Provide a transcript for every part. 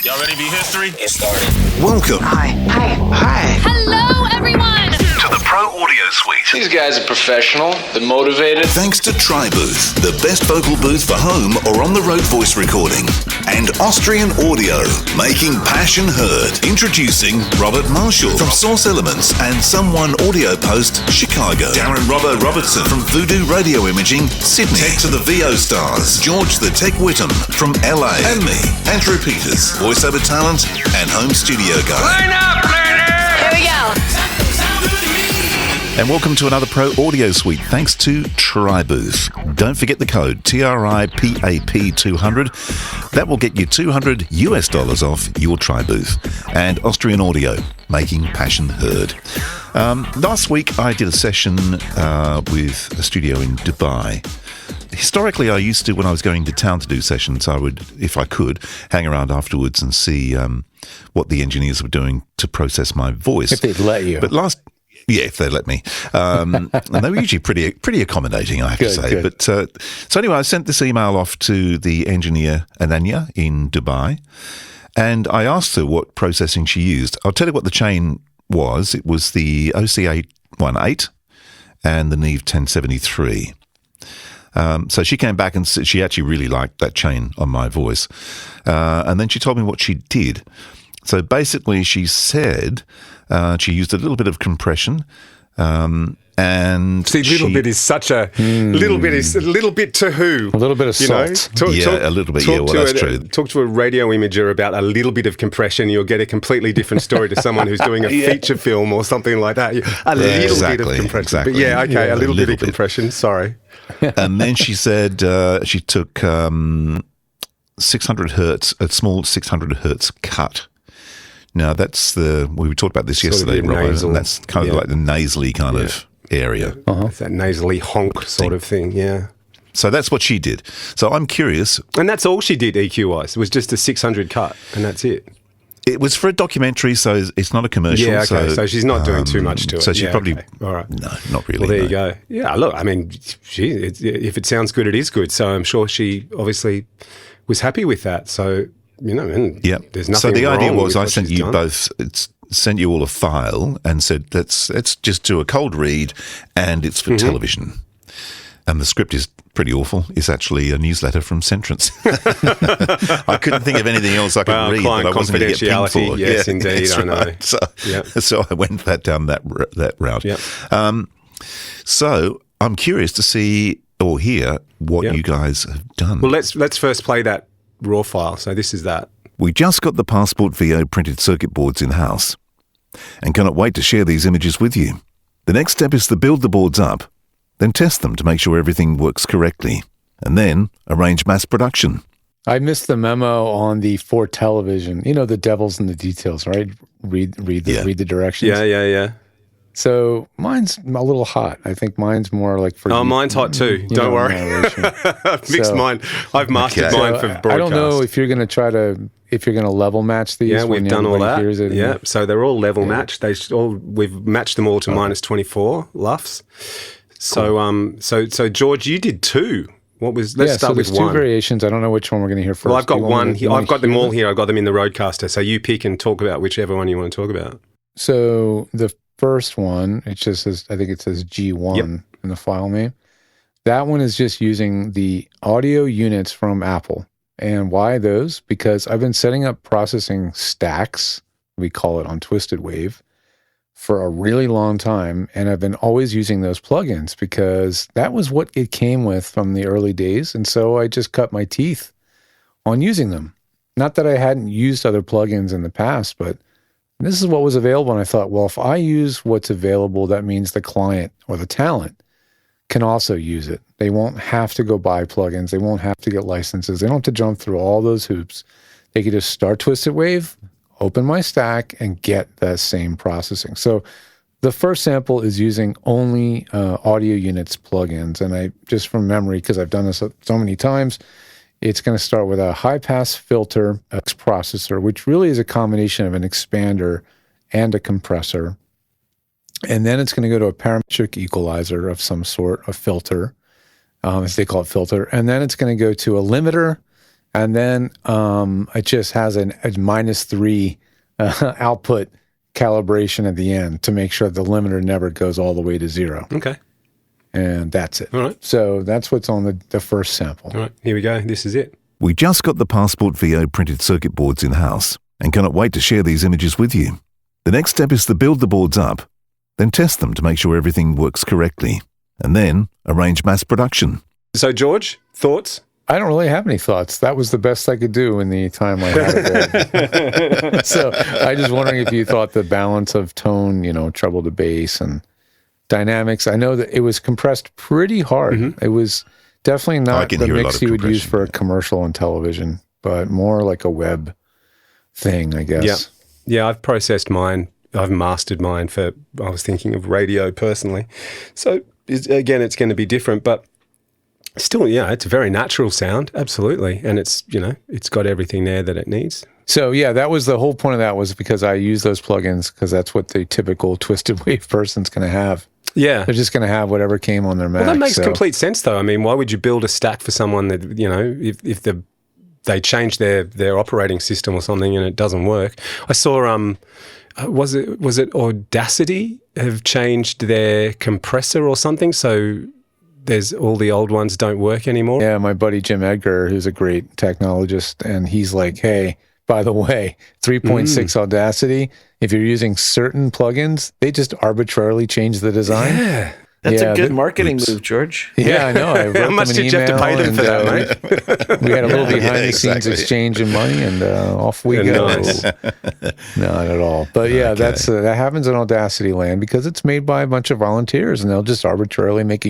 Y'all ready to be history? Get started. Welcome. Hi. Hello, everyone. To the Pro Audio Suite. These guys are professional. They're motivated. Thanks to TriBooth, the best vocal booth for home or on-the-road voice recording. And Austrian Audio, making passion heard. Introducing Robert Marshall from Source Elements and Someone Audio Post, Chicago. Darren Robertson from Voodoo Radio Imaging, Sydney. Tech to the VO Stars, George the Tech Whittam from LA. And me, Andrew Peters, voiceover talent and home studio guy. Line up, learner! Here we go. And welcome to another Pro Audio Suite, thanks to TriBooth. Don't forget the code TRIPAP200. That will get you $200 US off your TriBooth. And Austrian Audio, making passion heard. Last week I did a session with a studio in Dubai. Historically, I used to, when I was going to town to do sessions, I would, if I could, hang around afterwards and see what the engineers were doing to process my voice. If they'd let you. Yeah, if they let me. And they were usually pretty accommodating, I have to say. Good. But so anyway, I sent this email off to the engineer Ananya in Dubai, and I asked her what processing she used. I'll tell you what the chain was. It was the OC818 and the Neve 1073. So she came back and said she actually really liked that chain on my voice. And then she told me what she did. So basically she said she used a little bit of compression. And see, little bit is such a little bit is a little bit to who? A little bit of salt. A little bit. Yeah, well, that's true. Talk to a radio imager about a little bit of compression. You'll get a completely different story to someone who's doing a feature film or something like that. A little bit of compression. Exactly. But a little bit of compression. Sorry. And then she said she took 600 hertz, a small 600 hertz cut. Now that's we talked about this yesterday, Robbo, and that's kind of like the nasally kind of area. It's that nasally honk sort of thing, yeah. So that's what she did. So I'm curious. And that's all she did EQ-wise. It was just a 600 cut, and that's it. It was for a documentary, so it's not a commercial. Yeah, okay. So she's not doing too much to it. So she probably... Okay. All right. No, not really. Well, there you go. Yeah, look, I mean, if it sounds good, it is good. So I'm sure she obviously was happy with that. So... and there's nothing. So the wrong idea was, with I sent you both. Sent you all a file and said let's just do a cold read, and it's for television. And the script is pretty awful. It's actually a newsletter from Centrance. I couldn't think of anything else I could read, but I wasn't going to get pinged for. Yes, indeed, I know. Right. So I went down that route. Yep. So I'm curious to see or hear what you guys have done. Well, let's first play that raw file. So this is that. We just got the Passport VO printed circuit boards in-house and cannot wait to share these images with you. The next step is to build the boards up, then test them to make sure everything works correctly, and then arrange mass production. I missed the memo on the for television. You know, the devil's in the details, right? Read the directions. Yeah. So mine's a little hot. I think mine's more like for... Oh, mine's hot too. Don't worry. I've mixed mine. I've mastered mine for broadcast. I don't know if you're going to level match these. Yeah, we've done all that. Yeah, so they're all level matched. We've matched them all to minus 24 LUFS. So, cool. So George, you did two. Let's start with one. There's two variations. I don't know which one we're going to hear first. Well, I've got one here. I've got them all here. I've got them in the Roadcaster. So you pick and talk about whichever one you want to talk about. So the first one, it just says, I think it says G1 in the file name. That one is just using the audio units from Apple. And why those? Because I've been setting up processing stacks, we call it on Twisted Wave, for a really long time. And I've been always using those plugins because that was what it came with from the early days. And so I just cut my teeth on using them. Not that I hadn't used other plugins in the past, but this is what was available. And I thought, well, if I use what's available, that means the client or the talent can also use it. They won't have to go buy plugins. They won't have to get licenses. They don't have to jump through all those hoops. They can just start Twisted Wave, open my stack, and get that same processing. So the first sample is using only audio units plugins. And I just from memory, because I've done this so many times, it's going to start with a high-pass filter X processor, which really is a combination of an expander and a compressor. And then it's going to go to a parametric equalizer of some sort, a filter, as they call it filter. And then it's going to go to a limiter And then it just has a -3 output calibration at the end to make sure the limiter never goes all the way to 0. Okay. And that's it. All right. So that's what's on the first sample. All right. Here we go. This is it. We just got the Passport VO printed circuit boards in-house and cannot wait to share these images with you. The next step is to build the boards up, then test them to make sure everything works correctly, and then arrange mass production. So, George, thoughts? I don't really have any thoughts. That was the best I could do in the time I had available. So I just wondering if you thought the balance of tone, treble to bass and dynamics. I know that it was compressed pretty hard. Mm-hmm. It was definitely not the mix you would use for a commercial and television, but more like a web thing, I guess. Yeah, I've processed mine. I've mastered mine I was thinking of radio personally. So, again, it's going to be different, but still, it's a very natural sound, absolutely. And it's got everything there that it needs. So, that was the whole point of that, was because I use those plugins because that's what the typical twisted wave person's going to have. Yeah. They're just going to have whatever came on their Mac. Well, that makes complete sense, though. I mean, why would you build a stack for someone that, if they change their operating system or something and it doesn't work? I saw, was it Audacity have changed their compressor or something? So there's all the old ones don't work anymore? Yeah, my buddy Jim Edgar, who's a great technologist, and he's like, hey, by the way, 3.6 Audacity, if you're using certain plugins, they just arbitrarily change the design. Yeah. That's a good marketing move, George. Yeah, I know. I wrote How much them an did you have to pay them for that, mate? We had a little behind-the-scenes exchange of money, and off we go. Nice. Not at all. But that's that happens in Audacity land because it's made by a bunch of volunteers, and they'll just arbitrarily make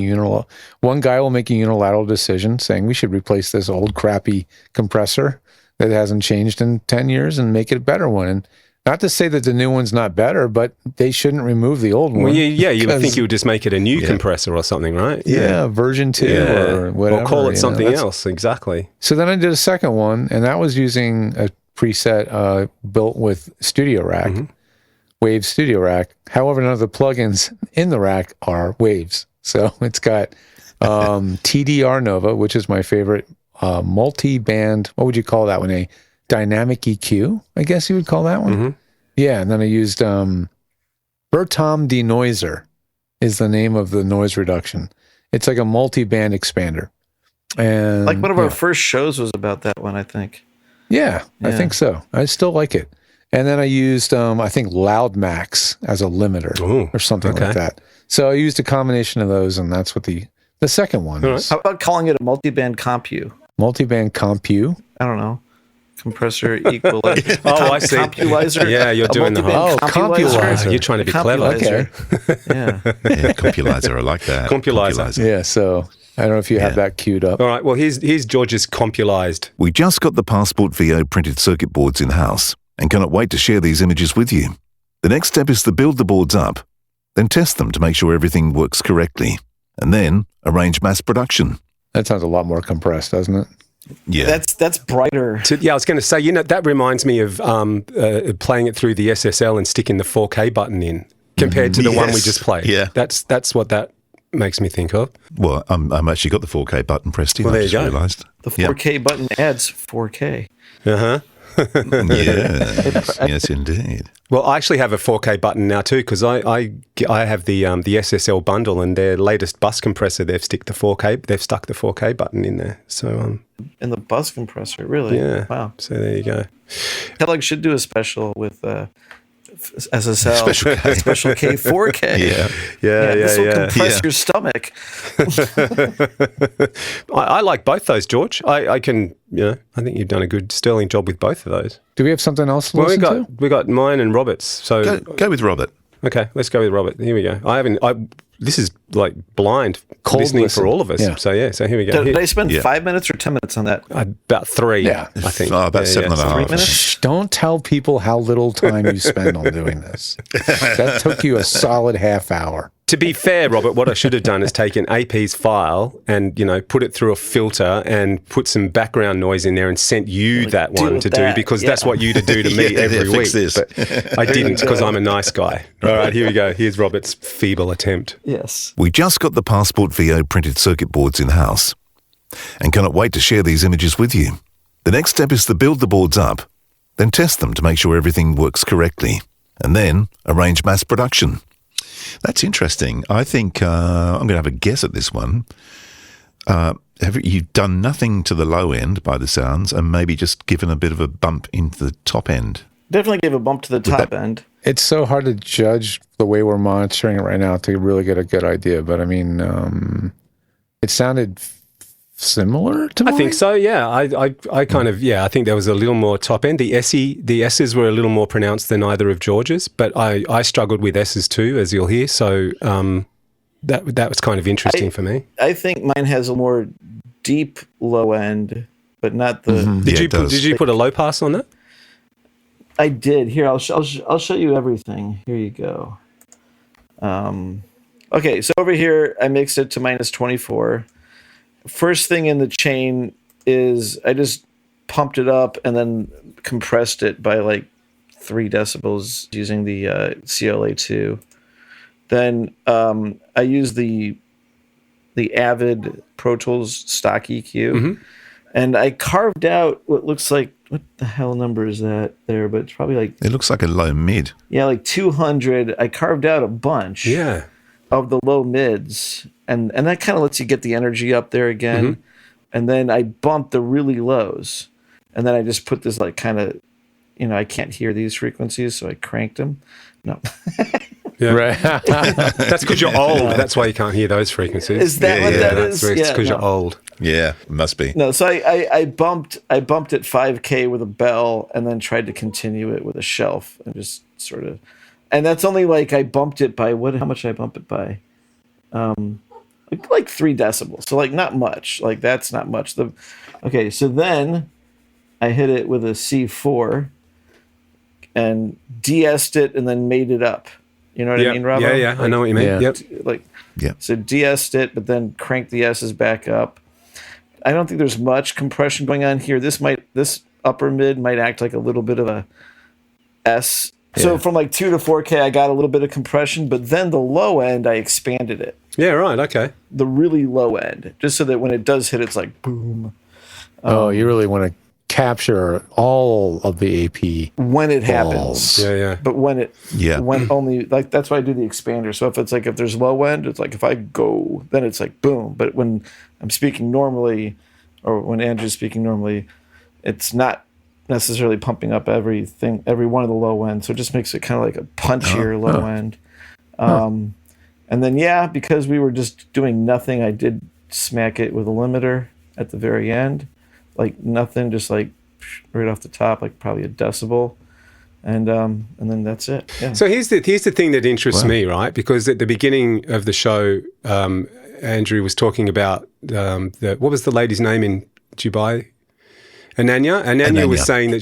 one guy will make a unilateral decision saying we should replace this old crappy compressor that hasn't changed in 10 years and make it a better one. And not to say that the new one's not better, but they shouldn't remove the old one. Well, you would think you would just make it a new compressor or something, right? Yeah, version 2 or whatever. Or call it something else, exactly. So then I did a second one, and that was using a preset built with Studio Rack, Wave Studio Rack. However, none of the plugins in the rack are Waves. So it's got TDR Nova, which is my favorite multi-band, what would you call that one? A dynamic EQ, I guess you would call that one. Mm-hmm. Yeah, and then I used Whittam denoiser is the name of the noise reduction. It's like a multi-band expander. And like one of our first shows was about that one, I think. Yeah, I think so. I still like it. And then I used, I think, Loud Max as a limiter or something like that. So I used a combination of those, and that's what the second one is. How about calling it a multi-band compu? Multi-band compu? I don't know. Compressor equalizer. I see. Compulizer. Yeah, you're doing the whole. Compulizer. You're trying to be clever. Okay. Compulizer. I like that. Compulizer. Yeah, so I don't know if you have that queued up. All right, well, here's George's compulized. We just got the Passport VO printed circuit boards in-house and cannot wait to share these images with you. The next step is to build the boards up, then test them to make sure everything works correctly, and then arrange mass production. That sounds a lot more compressed, doesn't it? Yeah. That's brighter. I was going to say, that reminds me of playing it through the SSL and sticking the 4K button in compared to the one we just played. Yeah. That's what that makes me think of. Well, I'm actually got the 4K button pressed in. Well, there I you go. realised. The 4K button adds 4K. Uh-huh. Yes, indeed. Well, I actually have a 4K button now too because I have the SSL bundle, and their latest bus compressor they've stuck the 4K button in there. So in the bus compressor, really? Yeah. Wow. So there you go. Kellogg should do a special with SSL special K 4K. This will compress your stomach. I like both those, George. I can, I think you've done a good sterling job with both of those. Do we have something else to listen to? We got mine and Robert's. So Go with Robert. Okay, let's go with Robert. Here we go. This is like blind Cold listening listen. for all of us. Yeah. So here we go. Did I spend 5 minutes or 10 minutes on that? About 3, Yeah. I think. About 7.5. 3 minutes? Shh, don't tell people how little time you spend on doing this. That took you a solid half hour. To be fair, Robert, what I should have done is taken AP's file and, put it through a filter and put some background noise in there and sent you that one to do because that's what you'd do to me every week. This. But I didn't because I'm a nice guy. All right, here we go. Here's Robert's feeble attempt. Yes. We just got the Passport VO printed circuit boards in-house and cannot wait to share these images with you. The next step is to build the boards up, then test them to make sure everything works correctly, and then arrange mass production. That's interesting. I think I'm going to have a guess at this one. You've done nothing to the low end by the sounds, and maybe just given a bit of a bump into the top end. Definitely gave a bump to the top end. It's so hard to judge the way we're monitoring it right now to really get a good idea. But I mean, it sounded similar to mine. I think so. Yeah, I kind of I think there was a little more top end. The S's were a little more pronounced than either of George's, but I struggled with S's too, as you'll hear. So that was kind of interesting for me. I think mine has a more deep low end, but not the. Mm-hmm. Did you put a low pass on that? I did. Here, I'll show you everything. Here you go. Okay, so over here, I mixed it to -24. First thing in the chain is I just pumped it up and then compressed it by like 3 decibels using the CLA2. Then I used the Avid Pro Tools stock EQ, and I carved out what looks like, what the hell number is that there? But it's probably like, it looks like a low mid. Yeah, like 200. I carved out a bunch of the low mids, and that kind of lets you get the energy up there again. And then I bumped the really lows, and then I just put this like kind of, I can't hear these frequencies, so I cranked them. No. Yeah. Right. That's because you're old. That's why you can't hear those frequencies. Is that what that is? It's because you're old. Yeah, it must be. No, so I bumped at 5K with a bell, and then tried to continue it with a shelf, and just sort of, and that's only like I bumped it by how much did I bump it by? Like 3 decibels. So like not much. Like that's not much. Okay, so then I hit it with a C4 and de-essed it and then made it up. You know what I mean, Robbo? Yeah, I know what you mean. Yeah. So de-essed it, but then cranked the S's back up. I don't think there's much compression going on here. This upper mid might act like a little bit of a S. Yeah. So from like 2 to 4K, I got a little bit of compression, but then the low end, I expanded it. Yeah, right. Okay. The really low end, just so that when it does hit, it's like boom. You really want to capture all of the AP when it happens. Yeah. But when only, like, that's why I do the expander. So if there's low end, it's like if I go, then it's like boom. But when I'm speaking normally, or when Andrew's speaking normally, it's not necessarily pumping up every one of the low end. So it just makes it kind of like a punchier low end. And then because we were just doing nothing, I did smack it with a limiter at the very end. Like nothing, just like right off the top, like probably a decibel, and then that's it. Yeah. So here's the thing that interests me, right? Because at the beginning of the show, Andrew was talking about what was the lady's name in Dubai? Ananya. Ananya was saying that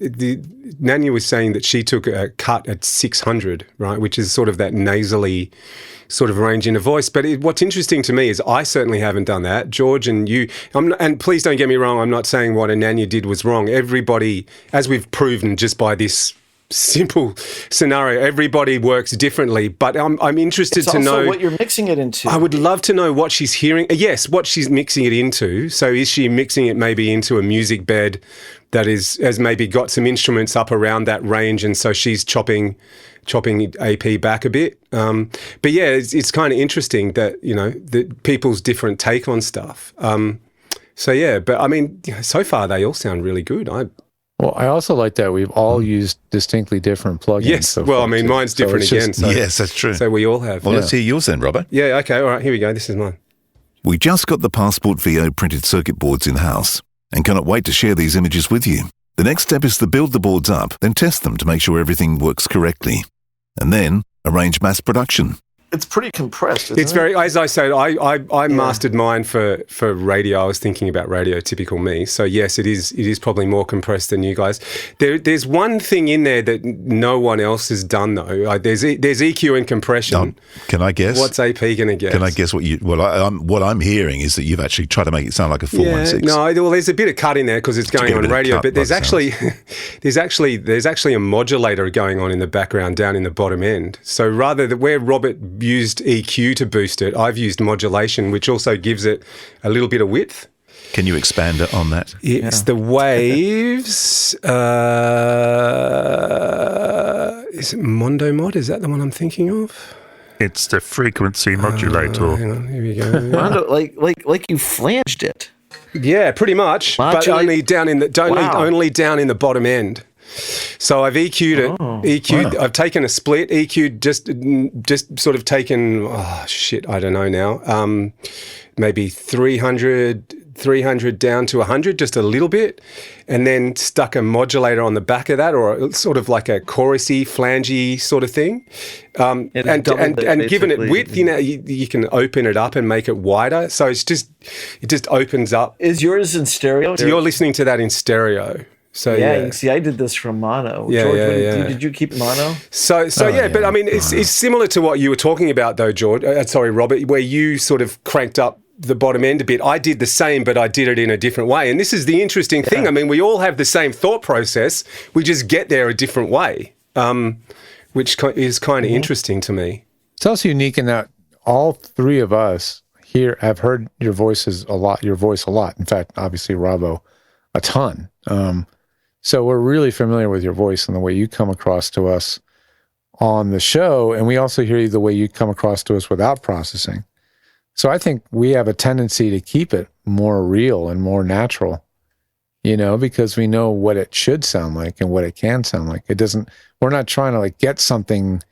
Nanya was saying that she took a cut at 600, right, which is sort of that nasally sort of range in a voice. But what's interesting to me is I certainly haven't done that. George and you, and please don't get me wrong, I'm not saying what Ananya did was wrong. Everybody, as we've proven just by this simple scenario, everybody works differently. But I'm interested to know what you're mixing it into. I would love to know what she's hearing. Yes, what she's mixing it into. So is she mixing it maybe into a music bed that has maybe got some instruments up around that range, and so she's chopping AP back a bit. But yeah, it's kind of interesting that that people's different take on stuff. So yeah, but I mean, so far they all sound really good. I also like that we've all used distinctly different plugins. Yes, so well, I mean, mine's different again. Yes, that's true. So we all have. Well, let's hear yours then, Robert. Yeah, okay, all right, here we go. This is mine. We just got the Passport VO printed circuit boards in-house and cannot wait to share these images with you. The next step is to build the boards up, then test them to make sure everything works correctly, and then arrange mass production. It's pretty compressed, isn't it? It's very, as I said, I mastered mine for radio. I was thinking about radio, typical me. So yes, it is probably more compressed than you guys. There's one thing in there that no one else has done though. There's EQ and compression. Can I guess? What's AP going to guess? Can I guess what I'm hearing is that you've actually tried to make it sound like a 416. No, well, there's a bit of cut in there because it's going on radio, but there's actually a modulator going on in the background down in the bottom end. So rather than where Robert used EQ to boost it, I've used modulation, which also gives it a little bit of width. Can you expand on that? It's the waves. Is it Mondo Mod? Is that the one I'm thinking of? It's the frequency modulator. Hang on, here we go. Mondo, like you flanged it. Yeah, pretty much, but only down in the only down in the bottom end. So I've EQ'd it. EQ'd. Wow. I've taken a split. EQ'd just sort of taken. Oh shit! I don't know now. Maybe 300 down to 100, just a little bit, and then stuck a modulator on the back of that, or sort of like a chorusy, flangey sort of thing, and given it width, you can open it up and make it wider. So it just opens up. Is yours in stereo? So you're listening to that in stereo. So yeah. See, I did this from mono. Yeah, George, Did you keep mono? So but I mean, it's similar to what you were talking about, though, George. Sorry, Robert, where you sort of cranked up the bottom end a bit. I did the same, but I did it in a different way. And this is the interesting thing. I mean, we all have the same thought process. We just get there a different way, which is kind of interesting to me. It's also unique in that all three of us here have heard your voice a lot. In fact, obviously, Robbo, a ton. So we're really familiar with your voice and the way you come across to us on the show. And we also hear you the way you come across to us without processing. So I think we have a tendency to keep it more real and more natural, because we know what it should sound like and what it can sound like. We're not trying to get something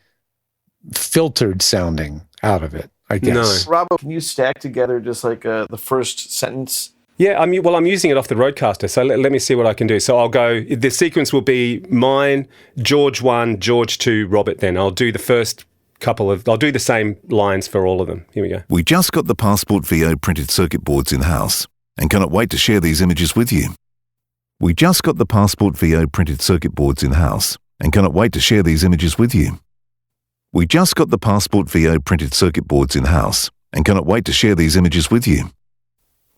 filtered sounding out of it, I guess. No. Robbo, can you stack together just the first sentence? Yeah, I'm using it off the Roadcaster, so let me see what I can do. So I'll go, the sequence will be mine, George 1, George 2, Robert then. I'll do the first I'll do the same lines for all of them. Here we go. We just got the Passport VO printed circuit boards in-house and cannot wait to share these images with you. We just got the Passport VO printed circuit boards in-house and cannot wait to share these images with you. We just got the Passport VO printed circuit boards in-house and cannot wait to share these images with you.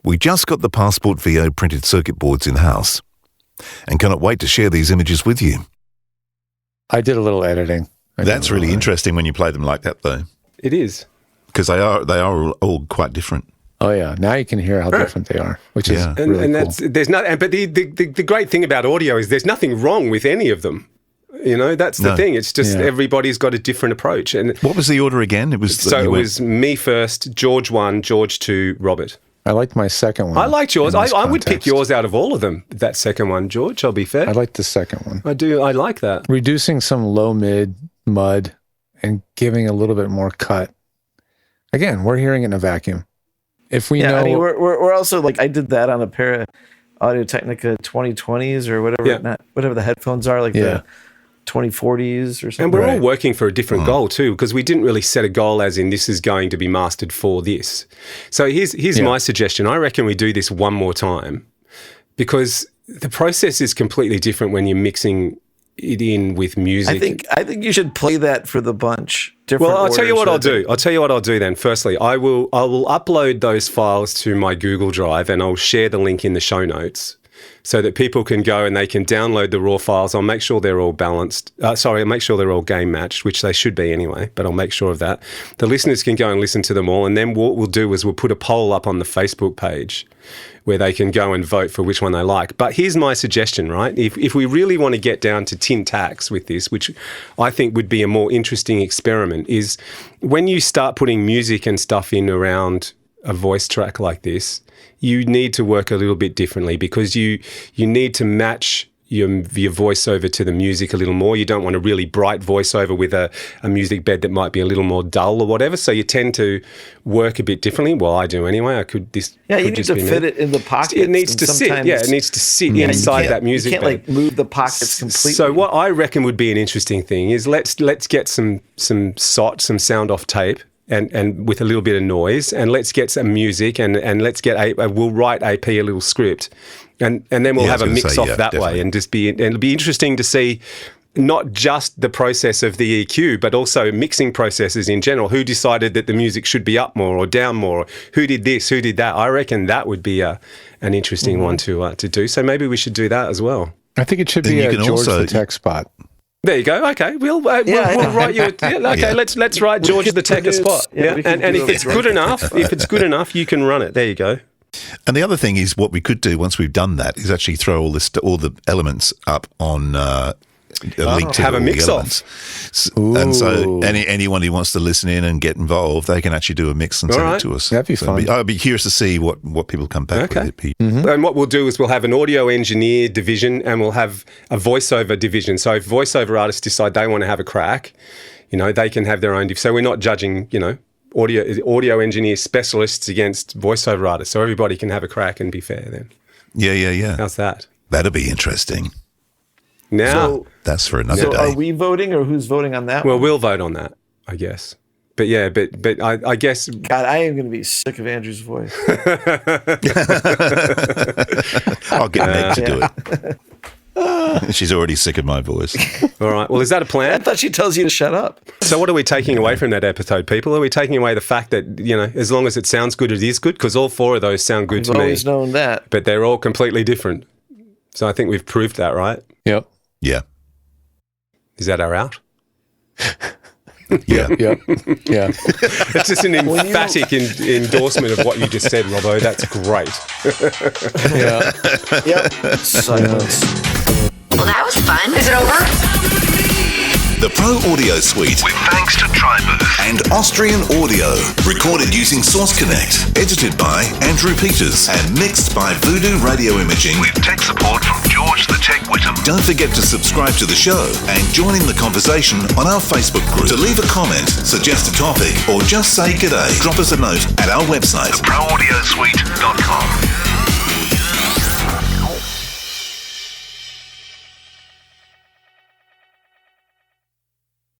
We just got the Passport VO printed circuit boards in-house and cannot wait to share these images with you. I did a little editing. That's really interesting when you play them like that, though. It is. Because they are all quite different. Oh yeah, now you can hear how different they are, which is really cool. There's not. But the great thing about audio is there's nothing wrong with any of them. That's the thing. It's just everybody's got a different approach. And what was the order again? It was me first, George 1, George 2, Robert. I liked my second one. I liked yours. I would pick yours out of all of them. That second one, George. I'll be fair. I like the second one. I do. I like that. Reducing some low mid mud and giving a little bit more cut. Again, we're hearing it in a vacuum. If we know, we're also I did that on a pair of Audio-Technica 2020s or whatever, whatever the headphones are, the 2040s or something. And we're all working for a different goal too, because we didn't really set a goal as in this is going to be mastered for this. So here's my suggestion. I reckon we do this one more time, because the process is completely different when you're mixing it in with music. I think you should play that for the bunch. Well, I'll tell you what I'll do. I'll tell you what I'll do then. Firstly, I will upload those files to my Google Drive and I'll share the link in the show notes so that people can go and they can download the raw files. I'll make sure they're all balanced. I'll make sure they're all game matched, which they should be anyway, but I'll make sure of that. The listeners can go and listen to them all, and then what we'll do is we'll put a poll up on the Facebook page where they can go and vote for which one they like. But here's my suggestion, right? If we really want to get down to tin tacks with this, which I think would be a more interesting experiment, is when you start putting music and stuff in around a voice track like this, you need to work a little bit differently, because you need to match your voiceover to the music a little more. You don't want a really bright voiceover with a music bed that might be a little more dull or whatever. So you tend to work a bit differently. Well, I do anyway. You need to fit it in the pocket. It needs to sit. Yeah, it needs to sit inside that music bed. You can't move the pockets completely. So what I reckon would be an interesting thing is let's get some sound off tape. And with a little bit of noise, and let's get some music, and let's get we'll write AP a little script, and then we'll have a mix off that way, and it'll be interesting to see not just the process of the EQ, but also mixing processes in general. Who decided that the music should be up more or down more? Who did this? Who did that? I reckon that would be an interesting one to do. So maybe we should do that as well. I think it should be a George the Tech spot. There you go. Okay, we'll write you. Let's write George the Tech a spot. Yeah, and if it's good enough, you can run it. There you go. And the other thing is, what we could do once we've done that is actually throw all the elements up on a link to have a all the mix elements. And so anyone who wants to listen in and get involved, they can actually do a mix and send it to us. That'd be fun. I'd be curious to see what people come back with. And what we'll do is we'll have an audio engineer division and we'll have a voiceover division. So if voiceover artists decide they want to have a crack, they can have their own. So we're not judging, audio engineer specialists against voiceover artists. So everybody can have a crack and be fair then. Yeah. How's that? That'd be interesting. Now, that's for another day. Are we voting or who's voting on that? Well, we'll vote on that, I guess. But yeah, but I guess. God, I am going to be sick of Andrew's voice. I'll get Meg to do it. She's already sick of my voice. All right. Well, is that a plan? I thought she tells you to shut up. So what are we taking away from that episode, people? Are we taking away the fact that, as long as it sounds good, it is good? Because all four of those sound good to me. I've always known that. But they're all completely different. So I think we've proved that, right? Yep. Yeah. Is that our out? Yeah. Yep. Yeah. It's just an emphatic endorsement of what you just said, Robbo. That's great. Yeah. Yep. Silence. Well, that was fun. Is it over? The Pro Audio Suite, with thanks to Tribooth and Austrian Audio, recorded using Source Connect, edited by Andrew Peters and mixed by Voodoo Radio Imaging, with tech support from George the Tech Whittam. Don't forget to subscribe to the show and join in the conversation on our Facebook group. To leave a comment, suggest a topic, or just say g'day, drop us a note at our website, theproaudiosuite.com.